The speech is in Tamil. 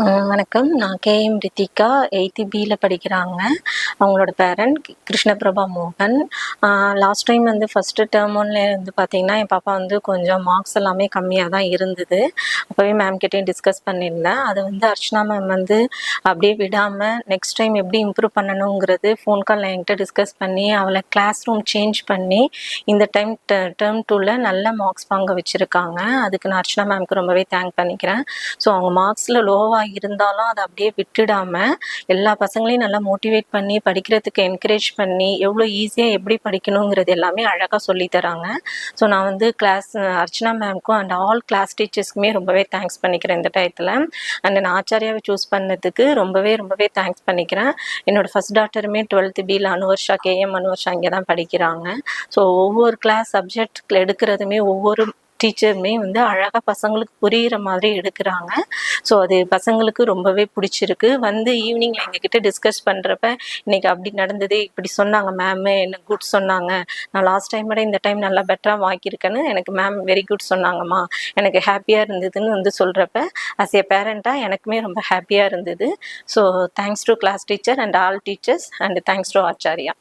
வணக்கம். நான் கேஎம் ரித்திகா 8த் பில படிக்கிறாங்க. அவங்களோட பேரண்ட் கிருஷ்ணபிரபா மோகன். லாஸ்ட் டைம் வந்து ஃபஸ்ட்டு டேர்ம் ஒன்ல வந்து பார்த்தீங்கன்னா, என் பாப்பா வந்து கொஞ்சம் மார்க்ஸ் எல்லாமே கம்மியா தான் இருந்தது. அப்போவே மேம் கிட்டயும் டிஸ்கஸ் பண்ணியிருந்தேன். அதை வந்து அர்ச்சனா மேம் வந்து அப்படியே விடாம நெக்ஸ்ட் டைம் எப்படி இம்ப்ரூவ் பண்ணணுங்கிறது ஃபோன் கால்ல என்கிட்ட டிஸ்கஸ் பண்ணி, அவளை கிளாஸ் ரூம் சேஞ்ச் பண்ணி, இந்த டைம் டேர்ம் 2ல நல்ல மார்க்ஸ் வாங்க வச்சிருக்காங்க. அதுக்கு நான் அர்ச்சனா மேம்க்கு ரொம்பவே தேங்க் பண்ணிக்கிறேன். ஸோ அவங்க மார்க்ஸில் லோவாக இருந்தாலும் அதை அப்படியே விட்டுடாம எல்லா பசங்களையும் நல்லா மோட்டிவேட் பண்ணி படிக்கிறதுக்கு என்கரேஜ் பண்ணி எவ்வளோ ஈஸியாக எப்படி படிக்கணுங்கிறது எல்லாமே அழகாக சொல்லி தராங்க. ஸோ நான் வந்து அர்ச்சனா மேம்க்கும் அண்ட் ஆல் கிளாஸ் டீச்சர்ஸ்க்குமே ரொம்பவே தேங்க்ஸ் பண்ணிக்கிறேன் இந்த டயத்தில். அண்ட் நான் ஆச்சாரியாவை சூஸ் பண்ணதுக்கு ரொம்பவே தேங்க்ஸ் பண்ணிக்கிறேன். என்னோட ஃபர்ஸ்ட் டாட்டருமே 12th பியில் அனுவர்ஷா கேஎம் அனுவர்ஷா இங்கே தான் படிக்கிறாங்க. ஸோ ஒவ்வொரு கிளாஸ் சப்ஜெக்ட் எடுக்கிறதுமே ஒவ்வொரு டீச்சருமே வந்து அழகாக பசங்களுக்கு புரிகிற மாதிரி எடுக்கிறாங்க. ஸோ அது பசங்களுக்கு ரொம்பவே பிடிச்சிருக்கு. வந்து ஈவினிங்கில் எங்ககிட்ட டிஸ்கஸ் பண்ணுறப்ப இன்னைக்கு அப்படி நடந்தது, இப்படி சொன்னாங்க மேமு, எனக்கு குட் சொன்னாங்க, நான் லாஸ்ட் டைம் விட இந்த டைம் நல்லா பெட்டராக வாங்கியிருக்கேன்னு எனக்கு மேம் வெரி குட் சொன்னாங்கம்மா, எனக்கு ஹாப்பியாக இருந்ததுன்னு வந்து சொல்கிறப்ப ஆஸ் ஏ பேரண்ட்டாக எனக்குமே ரொம்ப ஹாப்பியாக இருந்தது. So thanks to class teacher and all teachers and thanks to Acharya.